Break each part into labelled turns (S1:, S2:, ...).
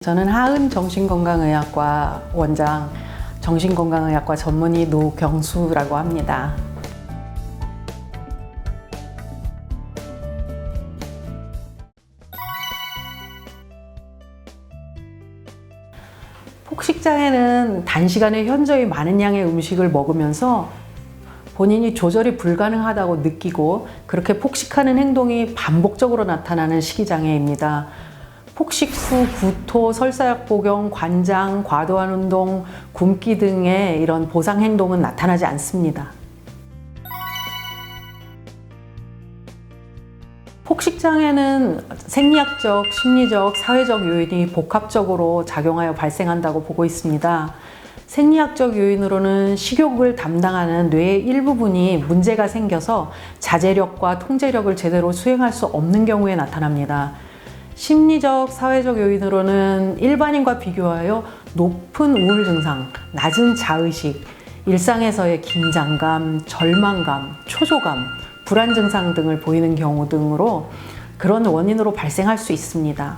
S1: 저는 하은 정신건강의학과 원장, 정신건강의학과 전문의 노경수라고 합니다. 폭식장애는 단시간에 현저히 많은 양의 음식을 먹으면서 본인이 조절이 불가능하다고 느끼고 그렇게 폭식하는 행동이 반복적으로 나타나는 식이장애입니다. 폭식 후 구토, 설사약 복용, 관장, 과도한 운동, 굶기 등의 이런 보상 행동은 나타나지 않습니다. 폭식장애는 생리학적, 심리적, 사회적 요인이 복합적으로 작용하여 발생한다고 보고 있습니다. 생리학적 요인으로는 식욕을 담당하는 뇌의 일부분이 문제가 생겨서 자제력과 통제력을 제대로 수행할 수 없는 경우에 나타납니다. 심리적, 사회적 요인으로는 일반인과 비교하여 높은 우울 증상, 낮은 자의식, 일상에서의 긴장감, 절망감, 초조감, 불안 증상 등을 보이는 경우 등으로 그런 원인으로 발생할 수 있습니다.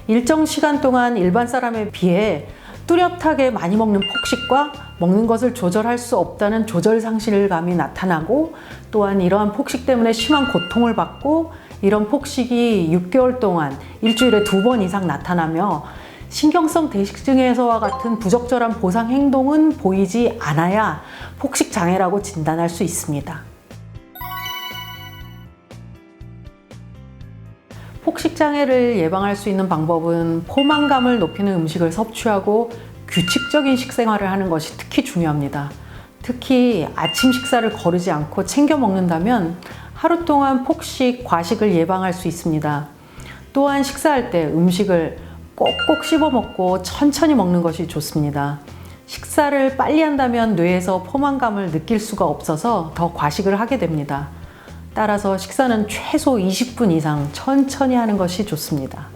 S1: 일정 시간 동안 일반 사람에 비해 뚜렷하게 많이 먹는 폭식과 먹는 것을 조절할 수 없다는 조절 상실감이 나타나고, 또한 이러한 폭식 때문에 심한 고통을 받고, 이런 폭식이 6개월 동안 일주일에 2번 이상 나타나며 신경성 대식증에서와 같은 부적절한 보상 행동은 보이지 않아야 폭식 장애라고 진단할 수 있습니다. 폭식 장애를 예방할 수 있는 방법은 포만감을 높이는 음식을 섭취하고 규칙적인 식생활을 하는 것이 특히 중요합니다. 특히 아침 식사를 거르지 않고 챙겨 먹는다면 하루 동안 폭식, 과식을 예방할 수 있습니다. 또한 식사할 때 음식을 꼭꼭 씹어 먹고 천천히 먹는 것이 좋습니다. 식사를 빨리 한다면 뇌에서 포만감을 느낄 수가 없어서 더 과식을 하게 됩니다. 따라서 식사는 최소 20분 이상 천천히 하는 것이 좋습니다.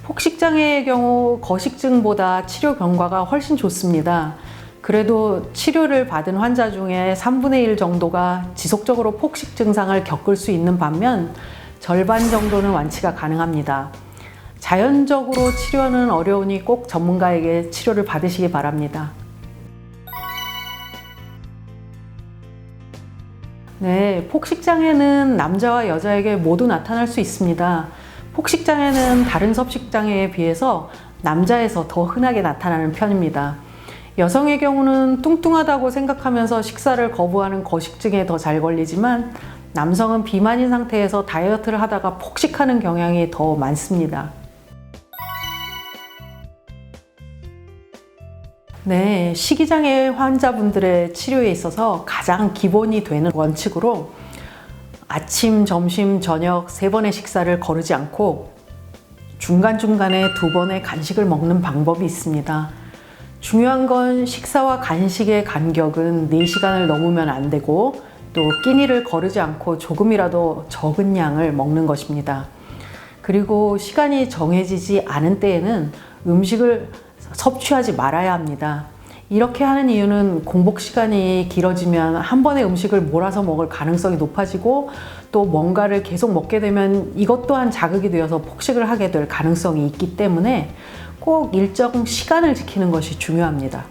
S1: 폭식장애의 경우 거식증보다 치료 경과가 훨씬 좋습니다. 그래도 치료를 받은 환자 중에 3분의 1 정도가 지속적으로 폭식 증상을 겪을 수 있는 반면 절반 정도는 완치가 가능합니다. 자연적으로 치료는 어려우니 꼭 전문가에게 치료를 받으시기 바랍니다. 네, 폭식장애는 남자와 여자에게 모두 나타날 수 있습니다. 폭식장애는 다른 섭식장애에 비해서 남자에서 더 흔하게 나타나는 편입니다. 여성의 경우는 뚱뚱하다고 생각하면서 식사를 거부하는 거식증에 더 잘 걸리지만 남성은 비만인 상태에서 다이어트를 하다가 폭식하는 경향이 더 많습니다. 네, 식이장애 환자분들의 치료에 있어서 가장 기본이 되는 원칙으로 아침, 점심, 저녁 3번의 식사를 거르지 않고 중간중간에 2번의 간식을 먹는 방법이 있습니다. 중요한 건 식사와 간식의 간격은 4시간을 넘으면 안 되고 또 끼니를 거르지 않고 조금이라도 적은 양을 먹는 것입니다. 그리고 시간이 정해지지 않은 때에는 음식을 섭취하지 말아야 합니다. 이렇게 하는 이유는 공복 시간이 길어지면 한 번에 음식을 몰아서 먹을 가능성이 높아지고 또 뭔가를 계속 먹게 되면 이것 또한 자극이 되어서 폭식을 하게 될 가능성이 있기 때문에 꼭 일정 시간을 지키는 것이 중요합니다.